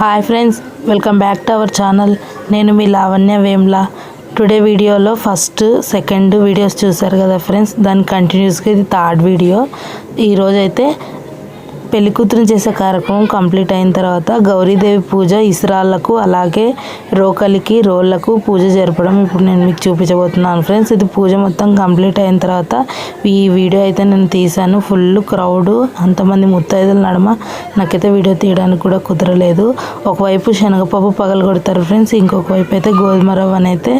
Hi friends, welcome back to our channel. నేను మీ Lavanya Vemula. Today వీడియోలో first second videos చూసారు కదా ఫ్రెండ్స్, దాని కంటిన్యూస్గా ఇది థర్డ్ వీడియో. ఈరోజైతే పెళ్లి కూతురుని చేసే కార్యక్రమం కంప్లీట్ అయిన తర్వాత గౌరీదేవి పూజ, ఇస్రాళ్లకు అలాగే రోకలికి రోళ్లకు పూజ జరపడం ఇప్పుడు నేను మీకు చూపించబోతున్నాను ఫ్రెండ్స్. ఇది పూజ మొత్తం కంప్లీట్ అయిన తర్వాత ఈ వీడియో అయితే నేను తీశాను. ఫుల్ క్రౌడ్, అంతమంది ముత్తైదుల నడమ నాకైతే వీడియో తీయడానికి కూడా కుదరలేదు. ఒకవైపు శనగపప్పు పగలు కొడతారు ఫ్రెండ్స్, ఇంకొక వైపు అయితే గోధుమ రవ్వని అయితే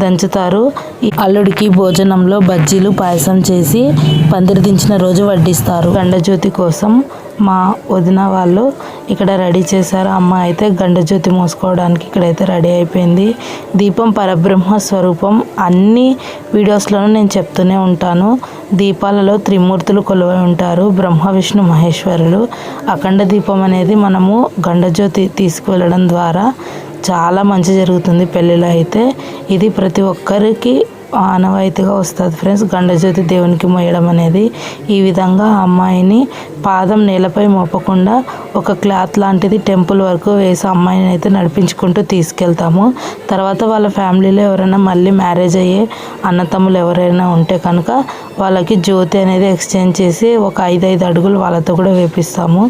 దంచుతారు. ఈ అల్లుడికి భోజనంలో బజ్జీలు పాయసం చేసి పందిరి దించిన రోజు వడ్డిస్తారు. గండజ్యోతి కోసం మా వదిన వాళ్ళు ఇక్కడ రెడీ చేశారు. అమ్మ అయితే గండజ్యోతి మోసుకోవడానికి ఇక్కడైతే రెడీ అయిపోయింది. దీపం పరబ్రహ్మ స్వరూపం, అన్ని వీడియోస్లోనూ నేను చెప్తూనే ఉంటాను. దీపాలలో త్రిమూర్తులు కొలువై ఉంటారు, బ్రహ్మ విష్ణు మహేశ్వరులు. అఖండ దీపం అనేది మనము గండజ్యోతి తీసుకువెళ్ళడం ద్వారా చాలా మంచి జరుగుతుంది పెళ్ళిలో అయితే. ఇది ప్రతి ఒక్కరికి ఆనవాయితీగా వస్తుంది ఫ్రెండ్స్, గండజ్యోతి దేవునికి మోయడం అనేది. ఈ విధంగా అమ్మాయిని పాదం నేలపై మోపకుండా ఒక క్లాత్ లాంటిది టెంపుల్ వరకు వేసి అమ్మాయిని అయితే నడిపించుకుంటూ తీసుకెళ్తాము. తర్వాత వాళ్ళ ఫ్యామిలీలో ఎవరైనా మళ్ళీ మ్యారేజ్ అయ్యే అన్నతమ్ములు ఎవరైనా ఉంటే కనుక వాళ్ళకి జ్యోతి అనేది ఎక్స్చేంజ్ చేసి ఒక 5 అడుగులు వాళ్ళతో కూడా వేపిస్తాము.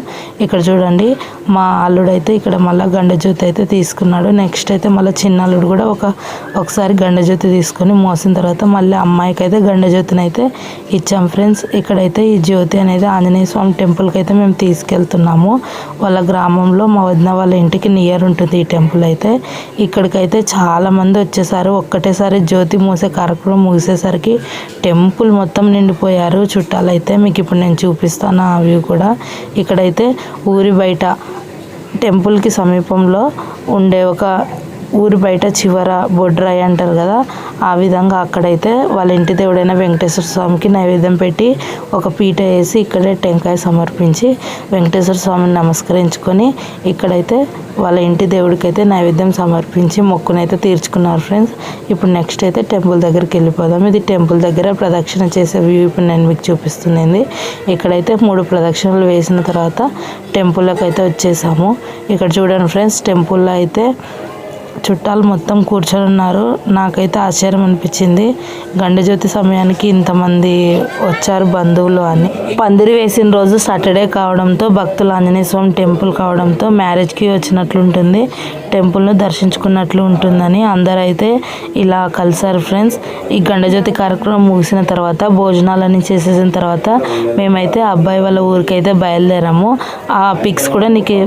ఇక్కడ చూడండి, మా అల్లుడైతే ఇక్కడ మళ్ళీ గండజ్యోతి అయితే తీసుకున్నాడు. నెక్స్ట్ అయితే మళ్ళీ చిన్న అల్లుడు కూడా ఒకసారి గండజ్యోతి తీసుకొని మోసిన తర్వాత మళ్ళీ అమ్మాయికి అయితే గండజ్యోతిని అయితే ఇచ్చాం ఫ్రెండ్స్. ఇక్కడైతే ఈ జ్యోతి అనేది ఆంజనేయ స్వామి టెంపుల్కి అయితే మేము తీసుకెళ్తున్నాము. వాళ్ళ గ్రామంలో మా వదిన వాళ్ళ ఇంటికి నియర్ ఉంటుంది ఈ టెంపుల్ అయితే. ఇక్కడికైతే చాలామంది వచ్చేసారు. ఒక్కటేసారి జ్యోతి మోసే కార్యక్రమం ముగిసేసరికి టెంపుల్ మొత్తం నిండిపోయారు చుట్టాలైతే. మీకు ఇప్పుడు నేను చూపిస్తాను ఆ వ్యూ కూడా. ఇక్కడైతే ఊరి బయట టెంపుల్కి సమీపంలో ఉండే ఒక ఊరి బయట చివర బొడ్రాయి అంటారు కదా, ఆ విధంగా అక్కడైతే వాళ్ళ ఇంటి దేవుడైన వెంకటేశ్వర స్వామికి నైవేద్యం పెట్టి ఒక పీట వేసి ఇక్కడే టెంకాయ సమర్పించి వెంకటేశ్వర స్వామిని నమస్కరించుకొని ఇక్కడైతే వాళ్ళ ఇంటి దేవుడికి అయితే నైవేద్యం సమర్పించి మొక్కునైతే తీర్చుకున్నారు ఫ్రెండ్స్. ఇప్పుడు నెక్స్ట్ అయితే టెంపుల్ దగ్గరికి వెళ్ళిపోదాం. ఇది టెంపుల్ దగ్గర ప్రదక్షిణ చేసే వ్యూ ఇప్పుడు నేను మీకు చూపిస్తుంది. ఇక్కడైతే 3 ప్రదక్షిణలు వేసిన తర్వాత టెంపుల్లోకి అయితే వచ్చేసాము. ఇక్కడ చూడండి ఫ్రెండ్స్, టెంపుల్లో అయితే చుట్టాలు మొత్తం కూర్చొని ఉన్నారు. నాకైతే ఆశ్చర్యం అనిపించింది, గండజ్యోతి సమయానికి ఇంతమంది వచ్చారు బంధువులు అని. పందిరి వేసిన రోజు సాటర్డే కావడంతో భక్తులు ఆంజనేయ స్వామి టెంపుల్ కావడంతో మ్యారేజ్కి వచ్చినట్లుంటుంది, టెంపుల్ను దర్శించుకున్నట్లు ఉంటుందని అందరైతే ఇలా కలిసారు ఫ్రెండ్స్. ఈ గండజ్యోతి కార్యక్రమం ముగిసిన తర్వాత భోజనాలన్నీ చేసేసిన తర్వాత మేమైతే అబ్బాయి వాళ్ళ ఊరికైతే బయలుదేరాము. ఆ పిక్స్ కూడా నీకు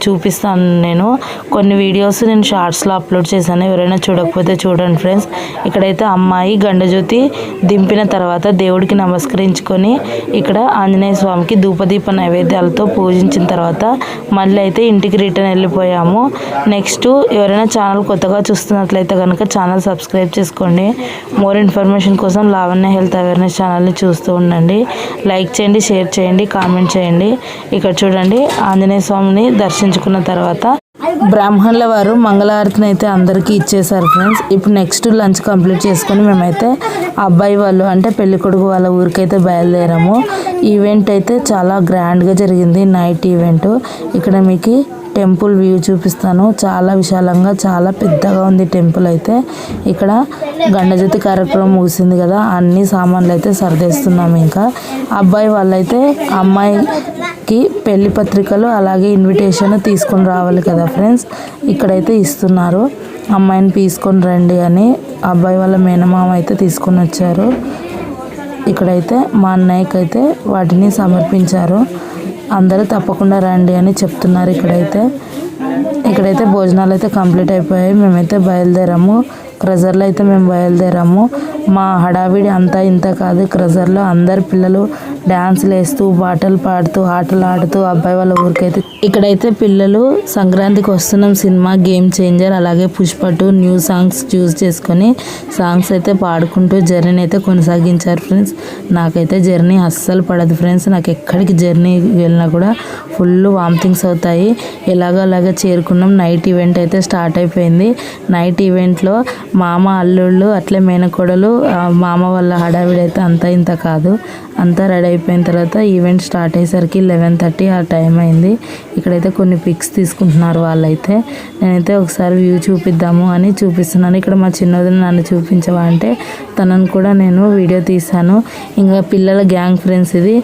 చూపిస్తాను నేను. కొన్ని వీడియోస్ నేను షార్ట్స్లో అప్లోడ్ చేశాను, ఎవరైనా చూడకపోతే చూడండి ఫ్రెండ్స్. ఇక్కడైతే అమ్మాయి గండజ్యోతి దింపిన తర్వాత దేవుడికి నమస్కరించుకొని ఇక్కడ ఆంజనేయ స్వామికి ధూపదీప నైవేద్యాలతో పూజించిన తర్వాత మళ్ళీ అయితే ఇంటికి రిటర్న్ వెళ్ళిపోయాము. నెక్స్ట్ ఎవరైనా ఛానల్ కొత్తగా చూస్తున్నట్లయితే కనుక ఛానల్ సబ్స్క్రైబ్ చేసుకోండి. మోర్ ఇన్ఫర్మేషన్ కోసం లావణ్య హెల్త్ అవేర్నెస్ ఛానల్ని చూస్తూ ఉండండి. లైక్ చేయండి, షేర్ చేయండి, కామెంట్ చేయండి. ఇక్కడ చూడండి, ఆంజనేయ స్వామిని దర్శించుకున్న తర్వాత బ్రాహ్మణుల వారు మంగళహారతిని అయితే అందరికీ ఇచ్చేసారు ఫ్రెండ్స్. ఇప్పుడు నెక్స్ట్ లంచ్ కంప్లీట్ చేసుకొని మేమైతే అబ్బాయి వాళ్ళు అంటే పెళ్లి కొడుకు వాళ్ళ ఊరికైతే బయలుదేరాము. ఈవెంట్ అయితే చాలా గ్రాండ్గా జరిగింది, నైట్ ఈవెంట్. ఇక్కడ మీకు టెంపుల్ వ్యూ చూపిస్తాను. చాలా విశాలంగా చాలా పెద్దగా ఉంది టెంపుల్ అయితే. ఇక్కడ గండజ్యోతి కార్యక్రమం ముగిసింది కదా, అన్ని సామాన్లు అయితే సర్దేస్తున్నాము. ఇంకా అబ్బాయి వాళ్ళైతే అమ్మాయికి పెళ్లి పత్రికలు అలాగే ఇన్విటేషన్ తీసుకొని రావాలి కదా ఫ్రెండ్స్, ఇక్కడైతే ఇస్తున్నారు. అమ్మాయిని తీసుకొని రండి అని అబ్బాయి వాళ్ళ మేనమామ అయితే తీసుకొని వచ్చారు. ఇక్కడైతే మా అన్నయ్యకి అయితే వాటిని సమర్పించారు. అందరూ తప్పకుండా రండి అని చెప్తున్నారు. ఇక్కడైతే భోజనాలు అయితే కంప్లీట్ అయిపోయాయి. మేమైతే బయలుదేరాము. క్రజర్లో అయితే మేము బయలుదేరాము. మా హడావిడి అంతా ఇంత కాదు, క్రజర్లో అందరు పిల్లలు డ్యాన్సులు వేస్తూ పాటలు పాడుతూ ఆటలు ఆడుతూ అబ్బాయి వాళ్ళ ఊరికైతే. ఇక్కడైతే పిల్లలు సంక్రాంతికి వస్తున్నాం సినిమా, గేమ్ చేంజర్ అలాగే పుష్ప 2 న్యూ సాంగ్స్ చూస్ చేసుకొని సాంగ్స్ అయితే పాడుకుంటూ జర్నీ అయితే కొనసాగించారు ఫ్రెండ్స్. నాకైతే జర్నీ అస్సలు పడదు ఫ్రెండ్స్. నాకు ఎక్కడికి జర్నీ వెళ్ళినా కూడా ఫుల్ వామిటింగ్స్ అవుతాయి. అలాగా చేరుకున్నాం. నైట్ ఈవెంట్ అయితే స్టార్ట్ అయిపోయింది. నైట్ ఈవెంట్లో మామ అల్లుళ్ళు అట్లే మేనకోడలు మామ వాళ్ళ హడావిడి అయితే అంతా ఇంత కాదు. అంతా రెడీ అయిపోయిన తర్వాత ఈవెంట్ స్టార్ట్ అయ్యేసరికి 11:30 ఆ టైం అయింది. ఇక్కడైతే కొన్ని పిక్స్ తీసుకుంటున్నారు వాళ్ళైతే. నేనైతే ఒకసారి వ్యూ చూపిద్దాము అని చూపిస్తున్నాను. ఇక్కడ మా చిన్నది నన్ను చూపించవా అంటే తనను కూడా నేను వీడియో తీశాను. ఇంకా పిల్లల గ్యాంగ్ ఫ్రెండ్స్ ఇది.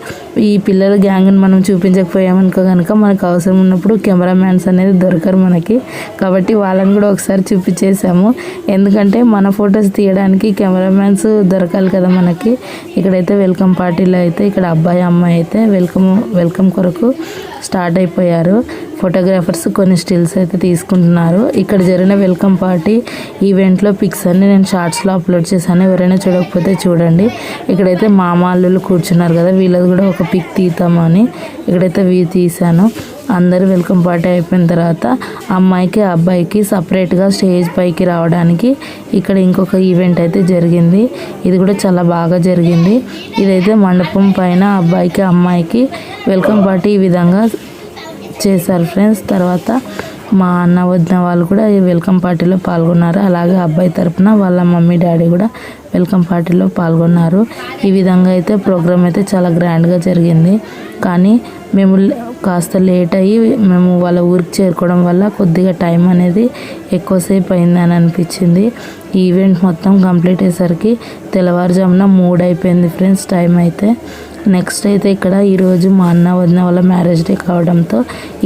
ఈ పిల్లల గ్యాంగ్ని మనం చూపించకపోయామనుకో కనుక మనకు అవసరం ఉన్నప్పుడు కెమెరామ్యాన్స్ అనేది దొరకరు మనకి. కాబట్టి వాళ్ళని కూడా ఒకసారి చూపించేసాము. ఎందుకంటే మన ఫొటోస్ తీయడానికి కెమెరామ్యాన్స్ దొరకాలి కదా మనకి. ఇక్కడైతే వెల్కమ్ పార్టీలో అయితే ఇక్కడ అబ్బాయి అమ్మాయి అయితే వెల్కమ్ కొరకు స్టార్ట్ అయిపోయారు. ఫోటోగ్రాఫర్స్ కొన్ని స్టిల్స్ అయితే తీసుకుంటున్నారు. ఇక్కడ జరిగిన వెల్కమ్ పార్టీ ఈవెంట్లో పిక్స్ అన్ని నేను షార్ట్స్లో అప్లోడ్ చేశాను. ఎవరైనా చూడకపోతే చూడండి. ఇక్కడైతే మామాళ్ళు కూర్చున్నారు కదా, వీళ్ళది కూడా ఒక పిక్ తీద్దామని ఇక్కడైతే తీశాను. అందరూ వెల్కమ్ పార్టీ అయిపోయిన తర్వాత అమ్మాయికి అబ్బాయికి సపరేట్గా స్టేజ్ పైకి రావడానికి ఇక్కడ ఇంకొక ఈవెంట్ అయితే జరిగింది. ఇది కూడా చాలా బాగా జరిగింది. ఇదైతే మండపం పైన అబ్బాయికి అమ్మాయికి వెల్కమ్ పార్టీ ఈ విధంగా చేశారు ఫ్రెండ్స్. తర్వాత మా అన్న వదిన వాళ్ళు కూడా ఈ వెల్కమ్ పార్టీలో పాల్గొన్నారు. అలాగే అబ్బాయి తరపున వాళ్ళ మమ్మీ డాడీ కూడా వెల్కమ్ పార్టీలో పాల్గొన్నారు. ఈ విధంగా అయితే ప్రోగ్రామ్ అయితే చాలా గ్రాండ్గా జరిగింది. కానీ మేము కాస్త లేట్ అయ్యి మేము వాళ్ళ ఊరికి చేరుకోవడం వల్ల కొద్దిగా టైం అనేది ఎక్కువసేపు అయిందని అనిపించింది. ఈ ఈవెంట్ మొత్తం కంప్లీట్ అయ్యేసరికి తెల్లవారుజామున 3 అయిపోయింది ఫ్రెండ్స్ టైం అయితే. నెక్స్ట్ అయితే ఇక్కడ ఈరోజు మా అన్న వదిన వాళ్ళ మ్యారేజ్ డే కావడంతో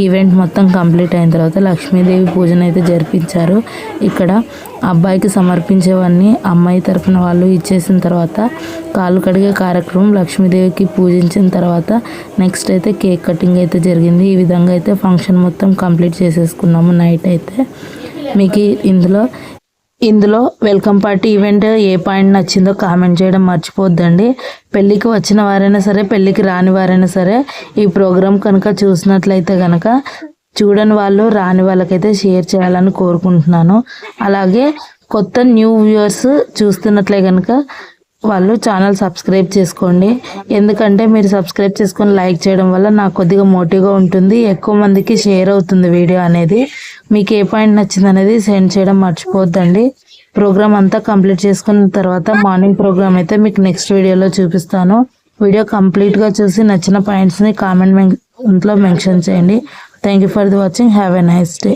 ఈవెంట్ మొత్తం కంప్లీట్ అయిన తర్వాత లక్ష్మీదేవి పూజను అయితే జరిపించారు. ఇక్కడ అబ్బాయికి సమర్పించేవన్నీ అమ్మాయి తరఫున వాళ్ళు ఇచ్చేసిన తర్వాత కాళ్ళు కడిగే కార్యక్రమం లక్ష్మీదేవికి పూజించిన తర్వాత నెక్స్ట్ అయితే కేక్ కటింగ్ అయితే జరిగింది. ఈ విధంగా అయితే ఫంక్షన్ మొత్తం కంప్లీట్ చేసేసుకున్నాము నైట్ అయితే. మీకు ఇందులో వెల్కమ్ పార్టీ ఈవెంట్ ఏ పాయింట్ నచ్చిందో కామెంట్ చేయడం మర్చిపోద్దండి. పెళ్ళికి వచ్చిన వారైనా సరే పెళ్ళికి రాని వారైనా సరే ఈ ప్రోగ్రాం కనుక చూసినట్లయితే కనుక చూడని వాళ్ళు రాని వాళ్ళకైతే షేర్ చేయాలని కోరుకుంటున్నాను. అలాగే కొత్త న్యూ వ్యూవర్స్ చూస్తున్నట్లే కనుక వాళ్ళు ఛానల్ సబ్స్క్రైబ్ చేసుకోండి. ఎందుకంటే మీరు సబ్స్క్రైబ్ చేసుకొని లైక్ చేయడం వల్ల నాకు కొద్దిగా మోటివ్గా ఉంటుంది, ఎక్కువ మందికి షేర్ అవుతుంది వీడియో అనేది. మీకు ఏ పాయింట్ నచ్చింది అనేది సెండ్ చేయడం మర్చిపోద్దండి. ప్రోగ్రామ్ అంతా కంప్లీట్ చేసుకున్న తర్వాత మార్నింగ్ ప్రోగ్రామ్ అయితే మీకు నెక్స్ట్ వీడియోలో చూపిస్తాను. వీడియో కంప్లీట్గా చూసి నచ్చిన పాయింట్స్ని కామెంట్లో మెన్షన్ చేయండి. Thank you for the watching. Have a nice day.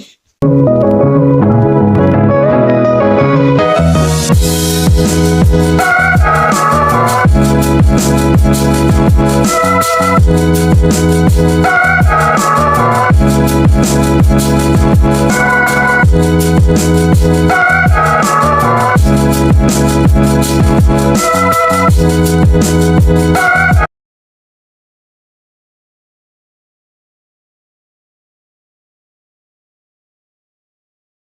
Bye.